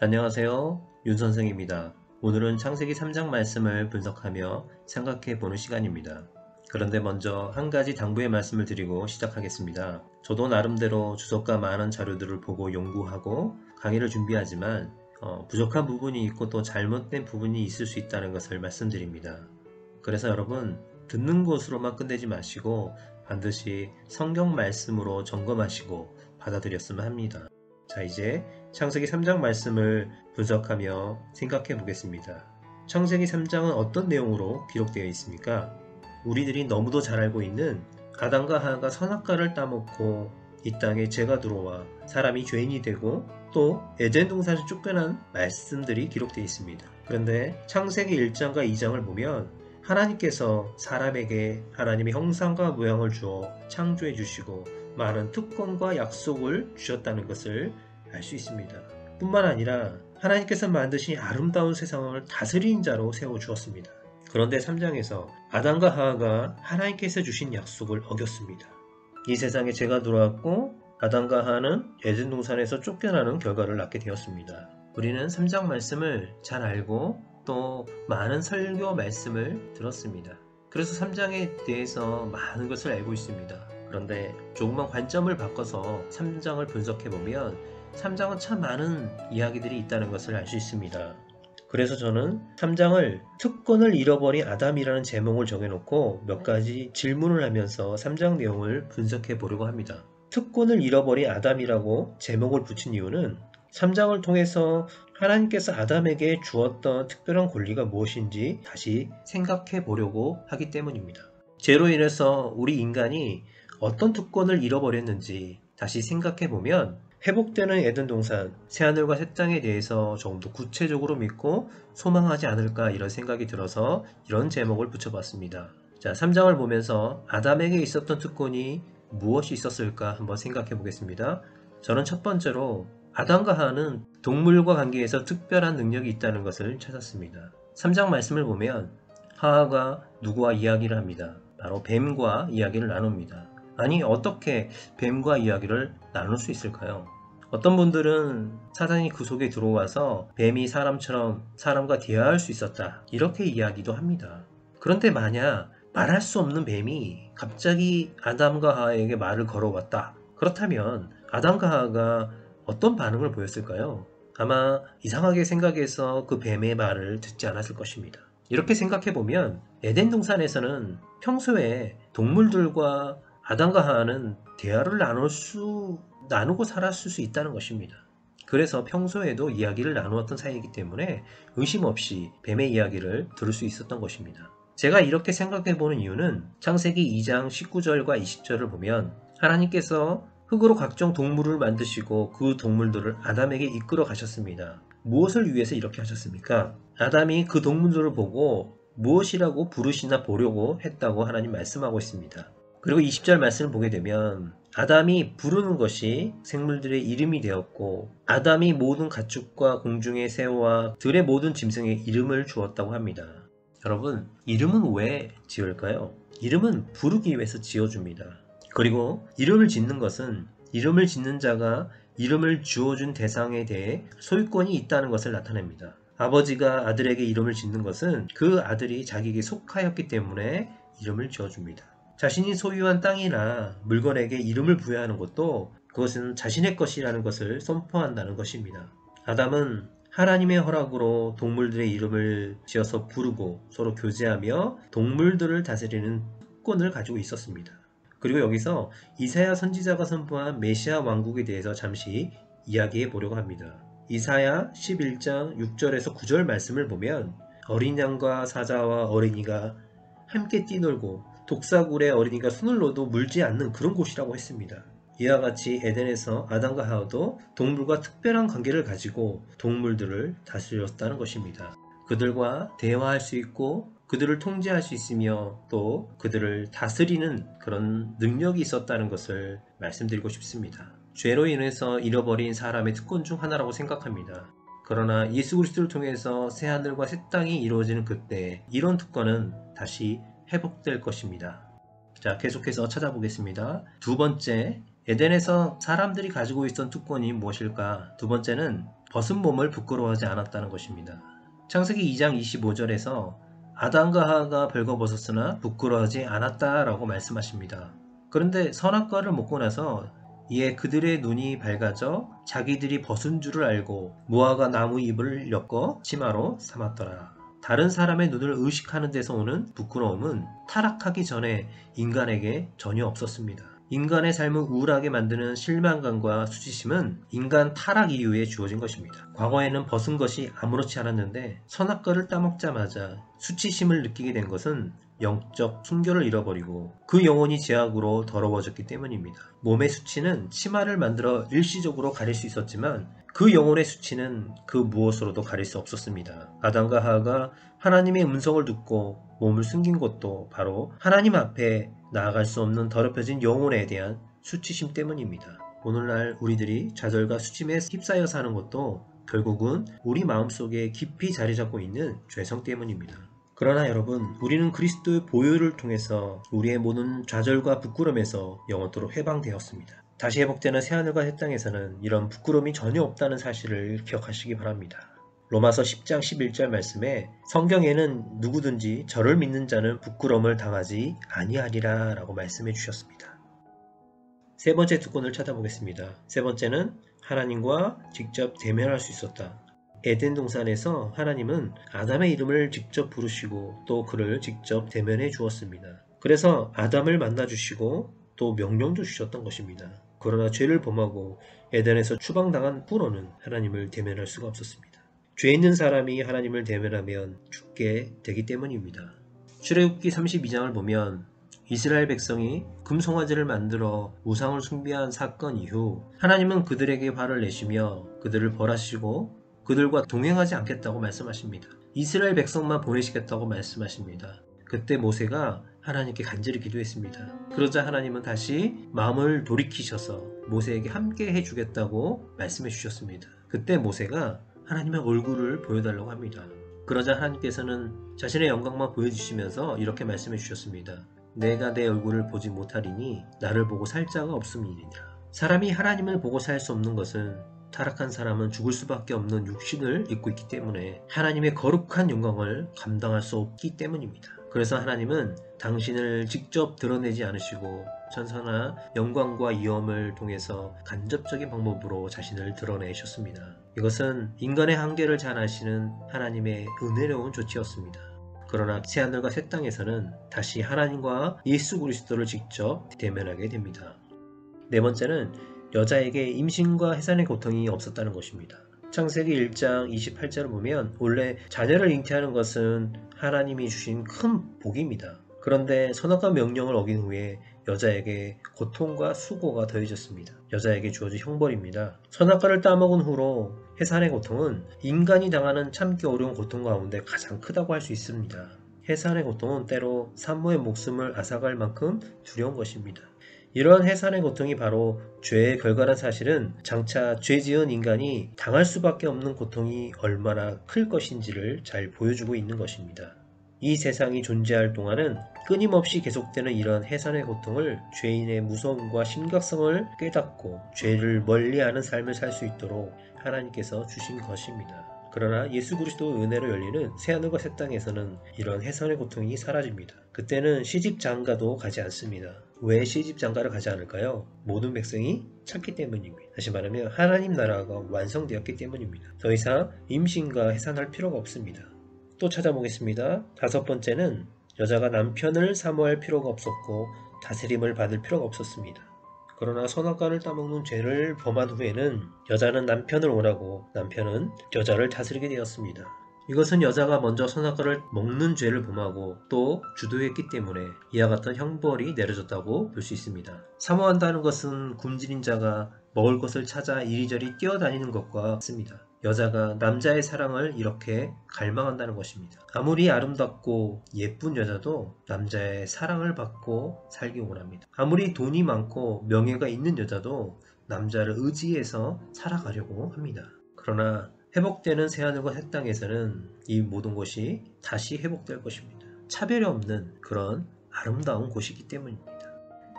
안녕하세요. 윤선생입니다. 오늘은 창세기 3장 말씀을 분석하며 생각해 보는 시간입니다. 그런데 먼저 한 가지 당부의 말씀을 드리고 시작하겠습니다. 저도 나름대로 주석과 많은 자료들을 보고 연구하고 강의를 준비하지만 부족한 부분이 있고 또 잘못된 부분이 있을 수 있다는 것을 말씀드립니다. 그래서 여러분, 듣는 것으로만 끝내지 마시고 반드시 성경 말씀으로 점검하시고 받아들였으면 합니다. 자, 이제 창세기 3장 말씀을 분석하며 생각해 보겠습니다. 창세기 3장은 어떤 내용으로 기록되어 있습니까? 우리들이 너무도 잘 알고 있는 아담과 하와가 선악과를 따먹고 이 땅에 죄가 들어와 사람이 죄인이 되고 또 에덴 동산에서 쫓겨난 말씀들이 기록되어 있습니다. 그런데 창세기 1장과 2장을 보면 하나님께서 사람에게 하나님의 형상과 모양을 주어 창조해 주시고 많은 특권과 약속을 주셨다는 것을 알 수 있습니다. 뿐만 아니라 하나님께서 만드신 아름다운 세상을 다스리는 자로 세워주었습니다. 그런데 3장에서 아담과 하와가 하나님께서 주신 약속을 어겼습니다. 이 세상에 죄가 들어왔고 아담과 하와는 에덴 동산에서 쫓겨나는 결과를 낳게 되었습니다. 우리는 3장 말씀을 잘 알고 또 많은 설교 말씀을 들었습니다. 그래서 3장에 대해서 많은 것을 알고 있습니다. 그런데 조금만 관점을 바꿔서 3장을 분석해보면 3장은 참 많은 이야기들이 있다는 것을 알 수 있습니다. 그래서 저는 3장을 특권을 잃어버린 아담이라는 제목을 정해놓고 몇 가지 질문을 하면서 3장 내용을 분석해 보려고 합니다. 특권을 잃어버린 아담이라고 제목을 붙인 이유는 3장을 통해서 하나님께서 아담에게 주었던 특별한 권리가 무엇인지 다시 생각해 보려고 하기 때문입니다. 죄로 인해서 우리 인간이 어떤 특권을 잃어버렸는지 다시 생각해 보면 회복되는 에덴 동산, 새하늘과 새 땅에 대해서 조금 더 구체적으로 믿고 소망하지 않을까 이런 생각이 들어서 이런 제목을 붙여봤습니다. 자, 3장을 보면서 아담에게 있었던 특권이 무엇이 있었을까 한번 생각해 보겠습니다. 저는 첫 번째로 아담과 하와는 동물과 관계에서 특별한 능력이 있다는 것을 찾았습니다. 3장 말씀을 보면 하와가 누구와 이야기를 합니다. 바로 뱀과 이야기를 나눕니다. 아니, 어떻게 뱀과 이야기를 나눌 수 있을까요? 어떤 분들은 사단이 그 속에 들어와서 뱀이 사람처럼 사람과 대화할 수 있었다, 이렇게 이야기도 합니다. 그런데 만약 말할 수 없는 뱀이 갑자기 아담과 하와에게 말을 걸어왔다, 그렇다면 아담과 하와가 어떤 반응을 보였을까요? 아마 이상하게 생각해서 그 뱀의 말을 듣지 않았을 것입니다. 이렇게 생각해보면 에덴 동산에서는 평소에 동물들과 아담과 하와는 대화를 나누고 살았을 수 있다는 것입니다. 그래서 평소에도 이야기를 나누었던 사이이기 때문에 의심 없이 뱀의 이야기를 들을 수 있었던 것입니다. 제가 이렇게 생각해보는 이유는 창세기 2장 19절과 20절을 보면 하나님께서 흙으로 각종 동물을 만드시고 그 동물들을 아담에게 이끌어 가셨습니다. 무엇을 위해서 이렇게 하셨습니까? 아담이 그 동물들을 보고 무엇이라고 부르시나 보려고 했다고 하나님 말씀하고 있습니다. 그리고 20절 말씀을 보게 되면 아담이 부르는 것이 생물들의 이름이 되었고 아담이 모든 가축과 공중의 새와 들의 모든 짐승의 이름을 주었다고 합니다. 여러분, 이름은 왜 지을까요? 이름은 부르기 위해서 지어줍니다. 그리고 이름을 짓는 것은 이름을 짓는 자가 이름을 주어준 대상에 대해 소유권이 있다는 것을 나타냅니다. 아버지가 아들에게 이름을 짓는 것은 그 아들이 자기에게 속하였기 때문에 이름을 지어줍니다. 자신이 소유한 땅이나 물건에게 이름을 부여하는 것도 그것은 자신의 것이라는 것을 선포한다는 것입니다. 아담은 하나님의 허락으로 동물들의 이름을 지어서 부르고 서로 교제하며 동물들을 다스리는 특권을 가지고 있었습니다. 그리고 여기서 이사야 선지자가 선포한 메시아 왕국에 대해서 잠시 이야기해 보려고 합니다. 이사야 11장 6절에서 9절 말씀을 보면 어린 양과 사자와 어린이가 함께 뛰놀고 독사굴에 어린이가 손을 넣어도 물지 않는 그런 곳이라고 했습니다. 이와 같이 에덴에서 아담과 하와도 동물과 특별한 관계를 가지고 동물들을 다스렸다는 것입니다. 그들과 대화할 수 있고 그들을 통제할 수 있으며 또 그들을 다스리는 그런 능력이 있었다는 것을 말씀드리고 싶습니다. 죄로 인해서 잃어버린 사람의 특권 중 하나라고 생각합니다. 그러나 예수 그리스도를 통해서 새하늘과 새 땅이 이루어지는 그때 이런 특권은 다시 회복될 것입니다. 자, 계속해서 찾아보겠습니다. 두 번째, 에덴에서 사람들이 가지고 있던 특권이 무엇일까? 두 번째는 벗은 몸을 부끄러워하지 않았다는 것입니다. 창세기 2장 25절에서 아담과 하와가 벌거벗었으나 부끄러워하지 않았다라고 말씀하십니다. 그런데 선악과를 먹고 나서 이에 그들의 눈이 밝아져 자기들이 벗은 줄을 알고 무화과 나무 잎을 엮어 치마로 삼았더라. 다른 사람의 눈을 의식하는 데서 오는 부끄러움은 타락하기 전에 인간에게 전혀 없었습니다. 인간의 삶을 우울하게 만드는 실망감과 수치심은 인간 타락 이후에 주어진 것입니다. 과거에는 벗은 것이 아무렇지 않았는데 선악과를 따먹자마자 수치심을 느끼게 된 것은 영적 순결을 잃어버리고 그 영혼이 죄악으로 더러워졌기 때문입니다. 몸의 수치는 치마를 만들어 일시적으로 가릴 수 있었지만 그 영혼의 수치는 그 무엇으로도 가릴 수 없었습니다. 아담과 하와가 하나님의 음성을 듣고 몸을 숨긴 것도 바로 하나님 앞에 나아갈 수 없는 더럽혀진 영혼에 대한 수치심 때문입니다. 오늘날 우리들이 좌절과 수치심에 휩싸여 사는 것도 결국은 우리 마음속에 깊이 자리 잡고 있는 죄성 때문입니다. 그러나 여러분, 우리는 그리스도의 보혈을 통해서 우리의 모든 좌절과 부끄러움에서 영원토록 해방되었습니다. 다시 회복되는 새하늘과 새 땅에서는 이런 부끄러움이 전혀 없다는 사실을 기억하시기 바랍니다. 로마서 10장 11절 말씀에 성경에는 누구든지 저를 믿는 자는 부끄러움을 당하지 아니하리라 라고 말씀해 주셨습니다. 세 번째 특권을 찾아보겠습니다. 세 번째는 하나님과 직접 대면할 수 있었다. 에덴 동산에서 하나님은 아담의 이름을 직접 부르시고 또 그를 직접 대면해 주었습니다. 그래서 아담을 만나 주시고 또 명령도 주셨던 것입니다. 그러나 죄를 범하고 에덴에서 추방당한 후로는 하나님을 대면할 수가 없었습니다. 죄 있는 사람이 하나님을 대면하면 죽게 되기 때문입니다. 출애굽기 32장을 보면 이스라엘 백성이 금송아지를 만들어 우상을 숭배한 사건 이후 하나님은 그들에게 화를 내시며 그들을 벌하시고 그들과 동행하지 않겠다고 말씀하십니다. 이스라엘 백성만 보내시겠다고 말씀하십니다. 그때 모세가 하나님께 간절히 기도했습니다. 그러자 하나님은 다시 마음을 돌이키셔서 모세에게 함께 해주겠다고 말씀해 주셨습니다. 그때 모세가 하나님의 얼굴을 보여달라고 합니다. 그러자 하나님께서는 자신의 영광만 보여주시면서 이렇게 말씀해 주셨습니다. 내가 내 얼굴을 보지 못하리니 나를 보고 살 자가 없음이니라. 사람이 하나님을 보고 살 수 없는 것은 타락한 사람은 죽을 수밖에 없는 육신을 입고 있기 때문에 하나님의 거룩한 영광을 감당할 수 없기 때문입니다. 그래서 하나님은 당신을 직접 드러내지 않으시고 천사나 영광과 위엄을 통해서 간접적인 방법으로 자신을 드러내셨습니다. 이것은 인간의 한계를 잘 아시는 하나님의 은혜로운 조치였습니다. 그러나 새하늘과 새 땅에서는 다시 하나님과 예수 그리스도를 직접 대면하게 됩니다. 네 번째는 여자에게 임신과 해산의 고통이 없었다는 것입니다. 창세기 1장 28절을 보면 원래 자녀를 잉태하는 것은 하나님이 주신 큰 복입니다. 그런데 선악과 명령을 어긴 후에 여자에게 고통과 수고가 더해졌습니다. 여자에게 주어진 형벌입니다. 선악과를 따먹은 후로 해산의 고통은 인간이 당하는 참기 어려운 고통 가운데 가장 크다고 할 수 있습니다. 해산의 고통은 때로 산모의 목숨을 앗아갈 만큼 두려운 것입니다. 이러한 해산의 고통이 바로 죄의 결과란 사실은 장차 죄 지은 인간이 당할 수밖에 없는 고통이 얼마나 클 것인지를 잘 보여주고 있는 것입니다. 이 세상이 존재할 동안은 끊임없이 계속되는 이런 해산의 고통을 죄인의 무서움과 심각성을 깨닫고 죄를 멀리하는 삶을 살 수 있도록 하나님께서 주신 것입니다. 그러나 예수 그리스도의 은혜로 열리는 새하늘과 새 땅에서는 이런 해산의 고통이 사라집니다. 그때는 시집장가도 가지 않습니다. 왜 시집장가를 가지 않을까요? 모든 백성이 찾기 때문입니다. 다시 말하면 하나님 나라가 완성되었기 때문입니다. 더 이상 임신과 해산할 필요가 없습니다. 또 찾아보겠습니다. 다섯 번째는 여자가 남편을 사모할 필요가 없었고 다스림을 받을 필요가 없었습니다. 그러나 선악과를 따먹는 죄를 범한 후에는 여자는 남편을 원하고 남편은 여자를 다스리게 되었습니다. 이것은 여자가 먼저 선악과를 먹는 죄를 범하고 또 주도했기 때문에 이와 같은 형벌이 내려졌다고 볼 수 있습니다. 사모한다는 것은 굶주린 자가 먹을 것을 찾아 이리저리 뛰어다니는 것과 같습니다. 여자가 남자의 사랑을 이렇게 갈망한다는 것입니다. 아무리 아름답고 예쁜 여자도 남자의 사랑을 받고 살기 원합니다. 아무리 돈이 많고 명예가 있는 여자도 남자를 의지해서 살아가려고 합니다. 그러나 회복되는 새하늘과 새 땅에서는 이 모든 것이 다시 회복될 것입니다. 차별이 없는 그런 아름다운 곳이기 때문입니다.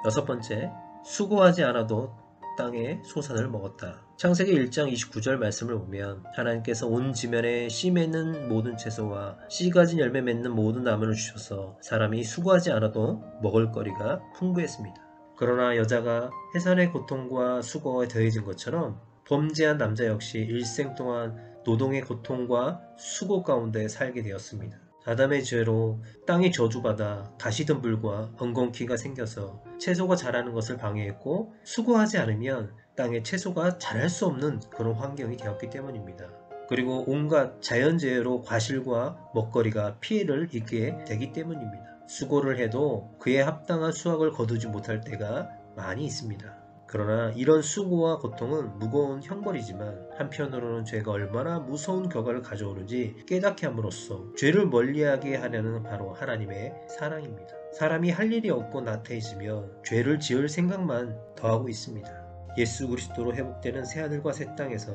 여섯 번째, 수고하지 않아도 땅의 소산을 먹었다. 창세기 1장 29절 말씀을 보면 하나님께서 온 지면에 씨 맺는 모든 채소와 씨 가진 열매 맺는 모든 나무를 주셔서 사람이 수고하지 않아도 먹을 거리가 풍부했습니다. 그러나 여자가 해산의 고통과 수고가 더해진 것처럼 범죄한 남자 역시 일생 동안 노동의 고통과 수고 가운데 살게 되었습니다. 아담의 죄로 땅이 저주받아 가시덤불과 엉겅퀴가 생겨서 채소가 자라는 것을 방해했고 수고하지 않으면 땅에 채소가 자랄 수 없는 그런 환경이 되었기 때문입니다. 그리고 온갖 자연재해로 과실과 먹거리가 피해를 입게 되기 때문입니다. 수고를 해도 그에 합당한 수확을 거두지 못할 때가 많이 있습니다. 그러나 이런 수고와 고통은 무거운 형벌이지만 한편으로는 죄가 얼마나 무서운 결과를 가져오는지 깨닫게 함으로써 죄를 멀리하게 하려는 바로 하나님의 사랑입니다. 사람이 할 일이 없고 나태해지면 죄를 지을 생각만 더하고 있습니다. 예수 그리스도로 회복되는 새하늘과 새 땅에서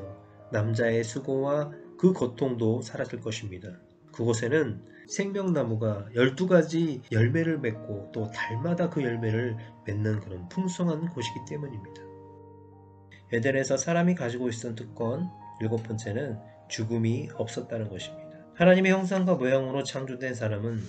남자의 수고와 그 고통도 사라질 것입니다. 그곳에는 생명나무가 12가지 열매를 맺고 또 달마다 그 열매를 맺는 그런 풍성한 곳이기 때문입니다. 에덴에서 사람이 가지고 있었던 특권 7번째는 죽음이 없었다는 것입니다. 하나님의 형상과 모양으로 창조된 사람은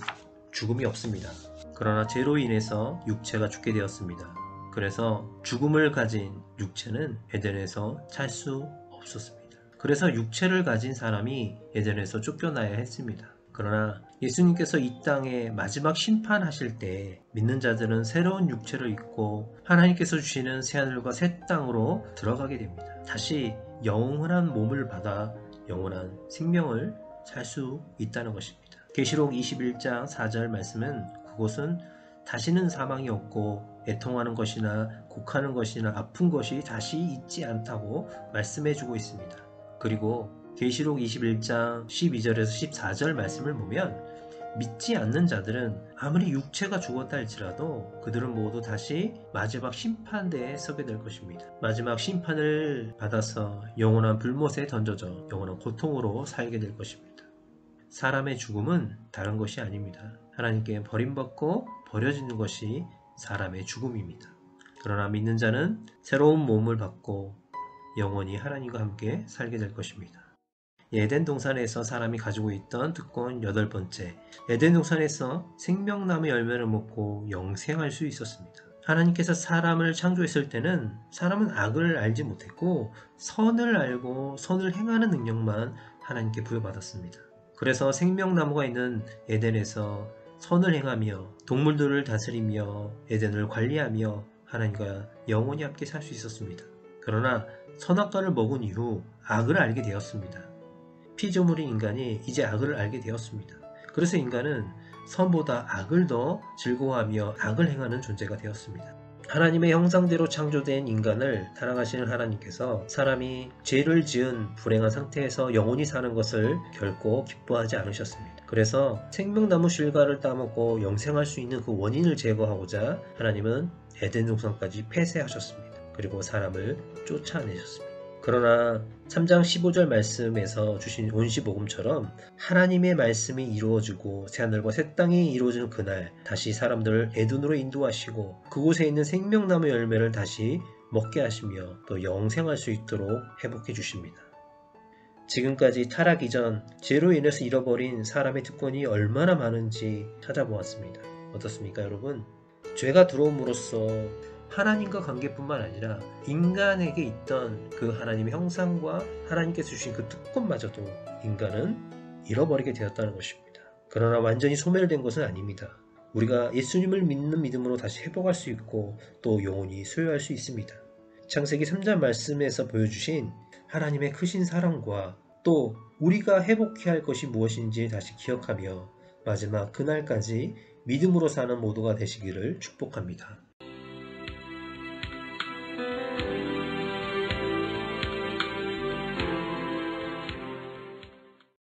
죽음이 없습니다. 그러나 죄로 인해서 육체가 죽게 되었습니다. 그래서 죽음을 가진 육체는 에덴에서 살 수 없었습니다. 그래서 육체를 가진 사람이 에덴에서 쫓겨나야 했습니다. 그러나 예수님께서 이 땅에 마지막 심판하실 때 믿는 자들은 새로운 육체를 입고 하나님께서 주시는 새하늘과 새 땅으로 들어가게 됩니다. 다시 영원한 몸을 받아 영원한 생명을 살 수 있다는 것입니다. 계시록 21장 4절 말씀은 그곳은 다시는 사망이 없고 애통하는 것이나 곡하는 것이나 아픈 것이 다시 있지 않다고 말씀해주고 있습니다. 그리고 계시록 21장 12절에서 14절 말씀을 보면 믿지 않는 자들은 아무리 육체가 죽었다 할지라도 그들은 모두 다시 마지막 심판대에 서게 될 것입니다. 마지막 심판을 받아서 영원한 불못에 던져져 영원한 고통으로 살게 될 것입니다. 사람의 죽음은 다른 것이 아닙니다. 하나님께 버림받고 버려지는 것이 사람의 죽음입니다. 그러나 믿는 자는 새로운 몸을 받고 영원히 하나님과 함께 살게 될 것입니다. 에덴 동산에서 사람이 가지고 있던 특권 8번째, 에덴 동산에서 생명나무 열매를 먹고 영생할 수 있었습니다. 하나님께서 사람을 창조했을 때는 사람은 악을 알지 못했고 선을 알고 선을 행하는 능력만 하나님께 부여받았습니다. 그래서 생명나무가 있는 에덴에서 선을 행하며 동물들을 다스리며 에덴을 관리하며 하나님과 영원히 함께 살 수 있었습니다. 그러나 선악과를 먹은 이후 악을 알게 되었습니다. 피조물인 인간이 이제 악을 알게 되었습니다. 그래서 인간은 선보다 악을 더 즐거워하며 악을 행하는 존재가 되었습니다. 하나님의 형상대로 창조된 인간을 사랑하시는 하나님께서 사람이 죄를 지은 불행한 상태에서 영원히 사는 것을 결코 기뻐하지 않으셨습니다. 그래서 생명나무 실과를 따먹고 영생할 수 있는 그 원인을 제거하고자 하나님은 에덴 동산까지 폐쇄하셨습니다. 그리고 사람을 쫓아내셨습니다. 그러나 3장 15절 말씀에서 주신 온시복음처럼 하나님의 말씀이 이루어지고 새하늘과 새 땅이 이루어지는 그날 다시 사람들을 에덴으로 인도하시고 그곳에 있는 생명나무 열매를 다시 먹게 하시며 또 영생할 수 있도록 회복해 주십니다. 지금까지 타락 이전 죄로 인해서 잃어버린 사람의 특권이 얼마나 많은지 찾아보았습니다. 어떻습니까, 여러분? 죄가 들어옴으로써 하나님과 관계뿐만 아니라 인간에게 있던 그 하나님의 형상과 하나님께서 주신 그 특권마저도 인간은 잃어버리게 되었다는 것입니다. 그러나 완전히 소멸된 것은 아닙니다. 우리가 예수님을 믿는 믿음으로 다시 회복할 수 있고 또 영원히 소유할 수 있습니다. 창세기 3장 말씀에서 보여주신 하나님의 크신 사랑과 또 우리가 회복해야 할 것이 무엇인지 다시 기억하며 마지막 그날까지 믿음으로 사는 모두가 되시기를 축복합니다.